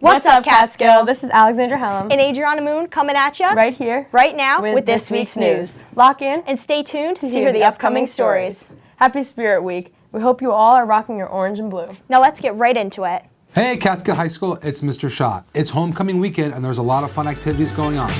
What's up, Catskill? This is Alexandra Hallam and Adriana Moon coming at you right here, right now with this week's news. Lock in and stay tuned to hear the upcoming stories. Happy Spirit Week. We hope you all are rocking your orange and blue. Now let's get right into it. Hey, Catskill High School, it's Mr. Shah. It's homecoming weekend and there's a lot of fun activities going on.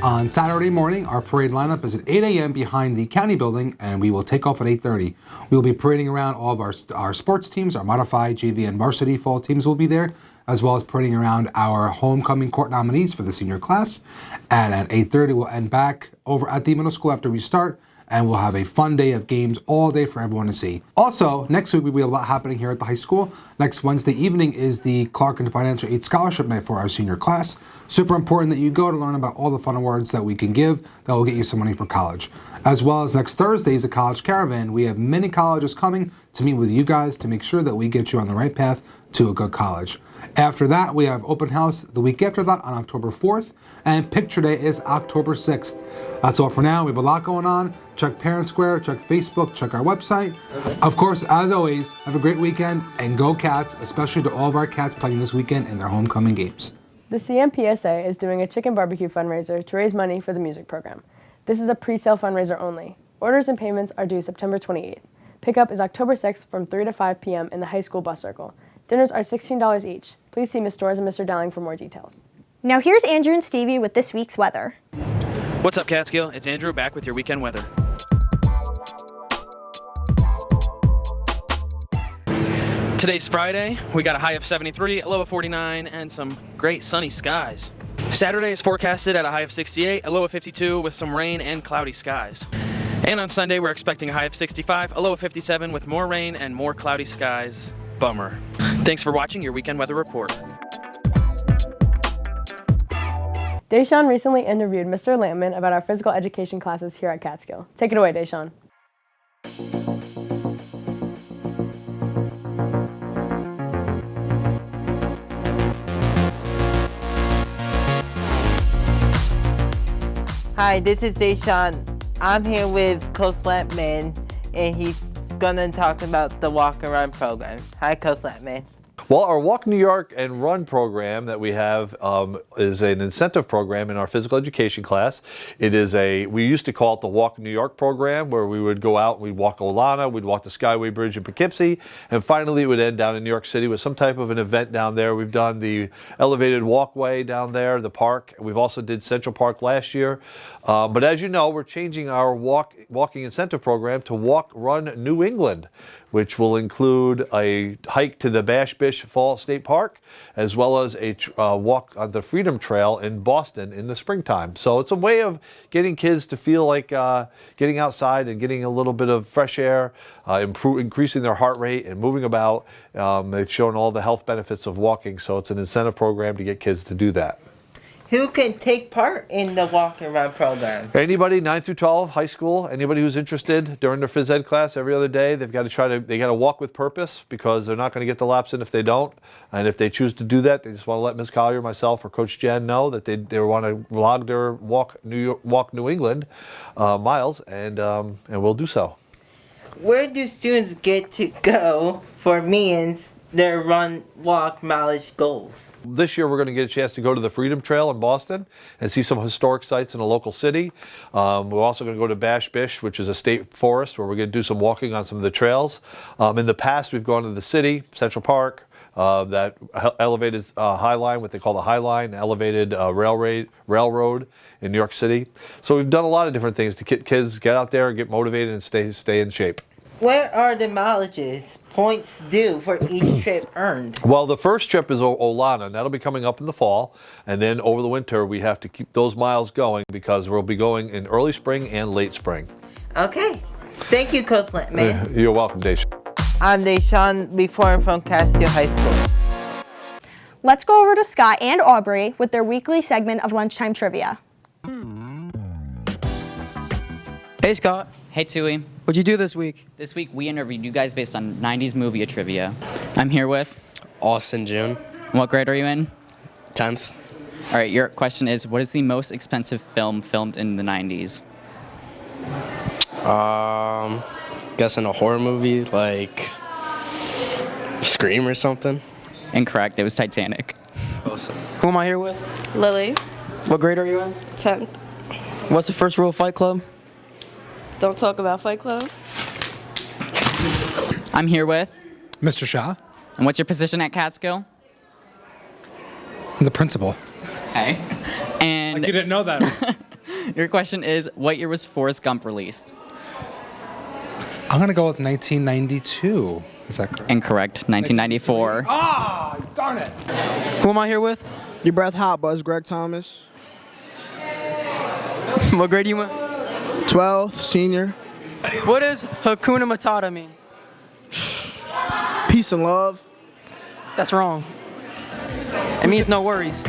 On Saturday morning, our parade lineup is at 8 a.m. behind the county building, and we will take off at 8:30. We will be parading around all of our sports teams, our modified, JV, and varsity fall teams will be there, as well as parading around our homecoming court nominees for the senior class. And at 8:30, we'll end back over at the middle school after we start, and we'll have a fun day of games all day for everyone to see. Also, next week will be a lot happening here at the high school. Next Wednesday evening is the Clark and Financial Aid Scholarship Night for our senior class. Super important that you go to learn about all the fun awards that we can give that will get you some money for college. As well as next Thursday is the College Caravan. We have many colleges coming to meet with you guys to make sure that we get you on the right path to a good college. After that, we have open house the week after that on October 4th, and picture day is October 6th. That's all for now. We have a lot going on. Check Parent Square, check Facebook, check our website. Of course, as always, have a great weekend and go Cats, especially to all of our Cats playing this weekend in their homecoming games. The CMPSA is doing a chicken barbecue fundraiser to raise money for the music program. This is a pre-sale fundraiser only. Orders and payments are due September 28th. Pickup is October 6th from 3 to 5 p.m. in the high school bus circle. Dinners are $16 each. Please see Ms. Storrs and Mr. Dowling for more details. Now here's Andrew and Stevie with this week's weather. What's up, Catskill? It's Andrew back with your weekend weather. Today's Friday. We got a high of 73, a low of 49, and some great sunny skies. Saturday is forecasted at a high of 68, a low of 52 with some rain and cloudy skies. And on Sunday, we're expecting a high of 65, a low of 57 with more rain and more cloudy skies. Bummer. Thanks for watching your weekend weather report. DaSean recently interviewed Mr. Lampman about our physical education classes here at Catskill. Take it away, DaSean. Hi, this is DaSean. I'm here with Coach Lampman, and he's gonna talk about the walk and run program. Hi, Coach Lampman. Well, our Walk New York and Run program that we have is an incentive program in our physical education class. It is we used to call it the Walk New York program, where we would go out, we'd walk Olana, we'd walk the Skyway Bridge in Poughkeepsie, and finally it would end down in New York City with some type of an event down there. We've done the elevated walkway down there, the park. We've also did Central Park last year. But as you know, we're changing our walking incentive program to Walk Run New England, which will include a hike to the Bash Bish Fall State Park, as well as a walk on the Freedom Trail in Boston in the springtime. So it's a way of getting kids to feel like getting outside and getting a little bit of fresh air, increasing their heart rate and moving about. They've shown all the health benefits of walking, so it's an incentive program to get kids to do that. Who can take part in the walk and run program? Anybody, 9 through 12, high school, anybody who's interested during their phys ed class every other day. They've got to they got to walk with purpose, because they're not going to get the laps in if they don't. And if they choose to do that, they just want to let Ms. Collier, myself, or Coach Jen know that they want to log their Walk New England miles, and we'll do so. Where do students get to go for meetings, their run, walk, mileage goals? This year we're going to get a chance to go to the Freedom Trail in Boston and see some historic sites in a local city. We're also going to go to Bash Bish, which is a state forest, where we're going to do some walking on some of the trails. In the past, we've gone to the city, Central Park, that elevated High Line, what they call the High Line, elevated railroad in New York City. So we've done a lot of different things to get kids get out there and get motivated and stay in shape. Where are the mileages points due for each trip earned? Well, the first trip is Olana, and that'll be coming up in the fall. And then over the winter, we have to keep those miles going, because we'll be going in early spring and late spring. Okay. Thank you, Coach Lampman. You're welcome, DaSean. I'm DaSean, reporting from Catskill High School. Let's go over to Scott and Aubrey with their weekly segment of Lunchtime Trivia. Hey, Scott. Hey, Tui. What'd you do this week? This week we interviewed you guys based on 90s movie trivia. I'm here with Austin June. What grade are you in? 10th. All right, your question is, what is the most expensive film filmed in the 90s? Guessing a horror movie, like Scream or something. Incorrect. It was Titanic. Who am I here with? Lily, What grade are you in? 10th. What's the first rule of Fight Club? Don't talk about Fight Club. I'm here with. Mr. Shah, And what's your position at Catskill? the principal. Okay. And You didn't know that. your question is, what year was Forrest Gump released? I'm going to go with 1992. Is that correct? Incorrect. 1994. Ah, darn it. Who am I here with? Your breath hot, Buzz. Greg Thomas. What grade are you in? 12th, senior. What does Hakuna Matata mean? Peace and love. That's wrong. It means no worries.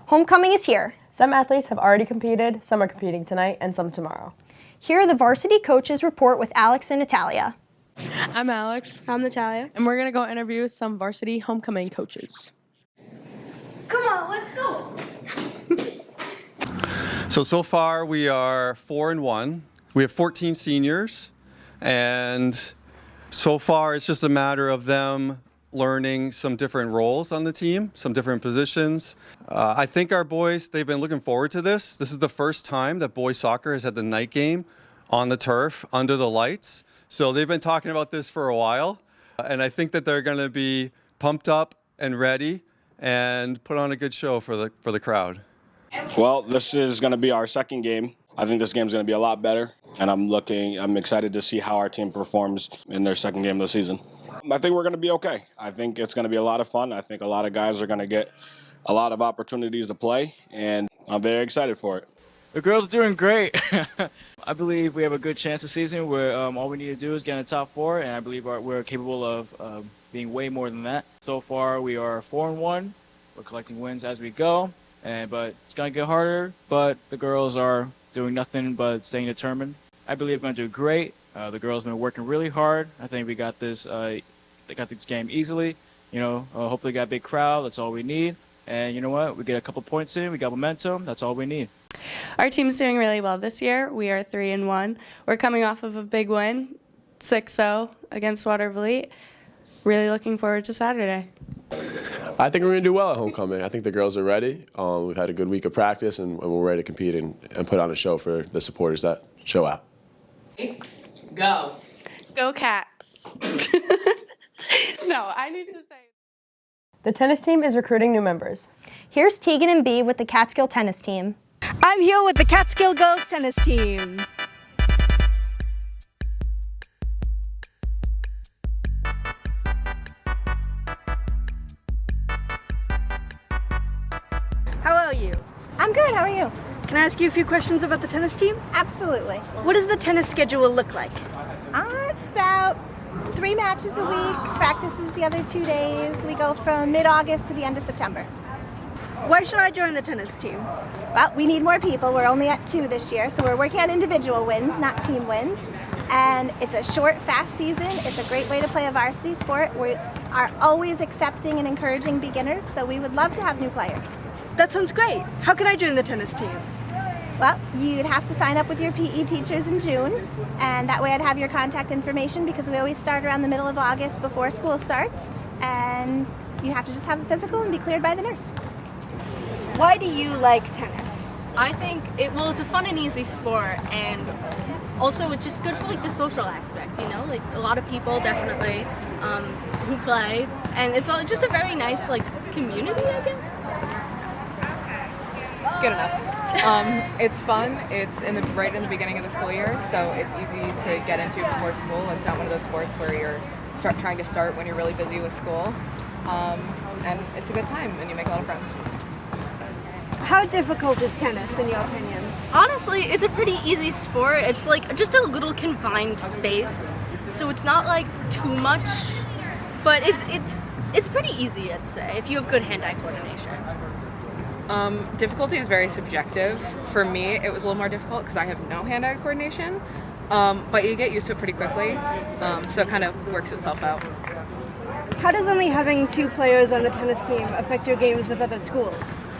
Homecoming is here. Some athletes have already competed, some are competing tonight, and some tomorrow. Here are the varsity coaches report with Alex and Natalia. I'm Alex. I'm Natalia. And we're going to go interview some varsity homecoming coaches. Come on, let's go. So far we are 4-1. We have 14 seniors, and so far it's just a matter of them learning some different roles on the team, some different positions. I think our boys, they've been looking forward to this. This is the first time that boys soccer has had the night game on the turf under the lights. So they've been talking about this for a while, and I think that they're going to be pumped up and ready and put on a good show for the crowd. Well, this is going to be our second game. I think this game is going to be a lot better, and I'm excited to see how our team performs in their second game of the season. I think we're going to be okay. I think it's going to be a lot of fun. I think a lot of guys are going to get a lot of opportunities to play, and I'm very excited for it. The girls are doing great. I believe we have a good chance this season where all we need to do is get in the top 4, and I believe we're capable of being way more than that. So far, we are 4-1. We're collecting wins as we go, but it's going to get harder, but the girls are doing nothing but staying determined. I believe we're going to do great. The girls have been working really hard. I think we got this. They got this game easily. Hopefully got a big crowd. That's all we need. And you know what? We get a couple points in. We got momentum. That's all we need. Our team's doing really well this year. We are 3-1. We're coming off of a big win, 6-0 against Watervliet. Really looking forward to Saturday. I think we're going to do well at homecoming. I think the girls are ready. We've had a good week of practice, and we're ready to compete and put on a show for the supporters that show out. Go. Go Cats. No, I need to say. The tennis team is recruiting new members. Here's Tegan B with the Catskill tennis team. I'm here with the Catskill girls tennis team. How are you? I'm good, how are you? Can I ask you a few questions about the tennis team? Absolutely. What does the tennis schedule look like? It's about 3 matches a week, practices the other 2 days. We go from mid-August to the end of September. Why should I join the tennis team? Well, we need more people. We're only at 2 this year, so we're working on individual wins, not team wins. And it's a short, fast season. It's a great way to play a varsity sport. We are always accepting and encouraging beginners, so we would love to have new players. That sounds great. How can I join the tennis team? Well, you'd have to sign up with your PE teachers in June, and that way I'd have your contact information because we always start around the middle of August before school starts, and you have to just have a physical and be cleared by the nurse. Why do you like tennis? I think it's a fun and easy sport, and also it's just good for the social aspect, a lot of people definitely who play, and it's just a very nice community, I guess. Good enough. It's fun. It's right in the beginning of the school year, so it's easy to get into before school. It's not one of those sports where you're trying to start when you're really busy with school, and it's a good time, and you make a lot of friends. How difficult is tennis, in your opinion? Honestly, it's a pretty easy sport. It's just a little confined space, so it's not too much, but it's pretty easy, I'd say, if you have good hand-eye coordination. Difficulty is very subjective. For me, it was a little more difficult because I have no hand-eye coordination, but you get used to it pretty quickly, so it kind of works itself out. How does only having 2 players on the tennis team affect your games with other schools?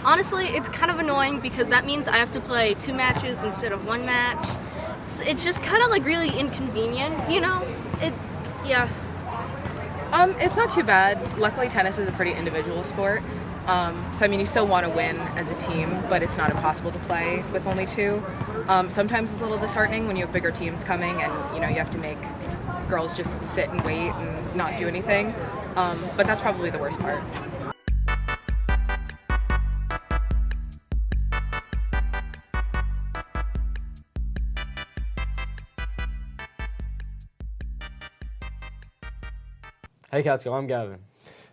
Honestly, it's kind of annoying because that means I have to play 2 matches instead of 1 match. it's just kind of like really inconvenient, you know? Yeah. It's not too bad. Luckily, tennis is a pretty individual sport. So, I mean, you still want to win as a team, but it's not impossible to play with only two. Sometimes it's a little disheartening when you have bigger teams coming and, you know, you have to make girls just sit and wait and not do anything. But that's probably the worst part. Hey Catskill, I'm Gavin.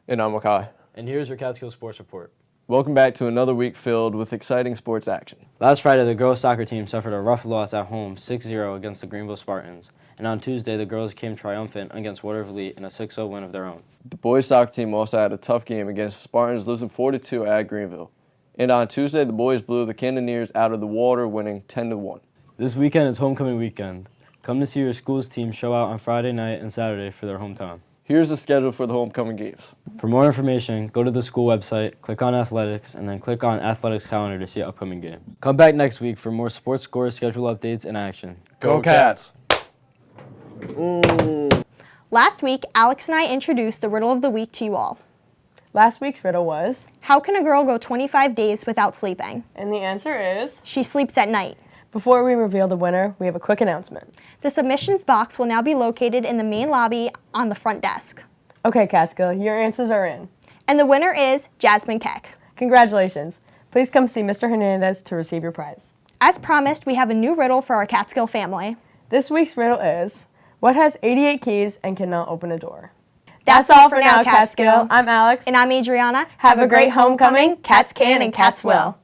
And I'm Makai. And here's your Catskill Sports Report. Welcome back to another week filled with exciting sports action. Last Friday, the girls' soccer team suffered a rough loss at home, 6-0 against the Greenville Spartans. And on Tuesday, the girls came triumphant against Waterville Elite in a 6-0 win of their own. The boys' soccer team also had a tough game against the Spartans, losing 4-2 at Greenville. And on Tuesday, the boys blew the Cannoneers out of the water, winning 10-1. This weekend is homecoming weekend. Come to see your school's team show out on Friday night and Saturday for their hometown. Here's the schedule for the homecoming games. For more information, go to the school website, click on athletics, and then click on athletics calendar to see upcoming games. Come back next week for more sports scores, schedule updates, and action. Go Cats! Last week, Alex and I introduced the riddle of the week to you all. Last week's riddle was, how can a girl go 25 days without sleeping? And the answer is, she sleeps at night. Before we reveal the winner, we have a quick announcement. The submissions box will now be located in the main lobby on the front desk. Okay, Catskill, your answers are in. And the winner is Jasmine Keck. Congratulations. Please come see Mr. Hernandez to receive your prize. As promised, we have a new riddle for our Catskill family. This week's riddle is, what has 88 keys and cannot open a door? That's all for now, Catskill. I'm Alex. And I'm Adriana. Have a great homecoming. Cats can and cats will.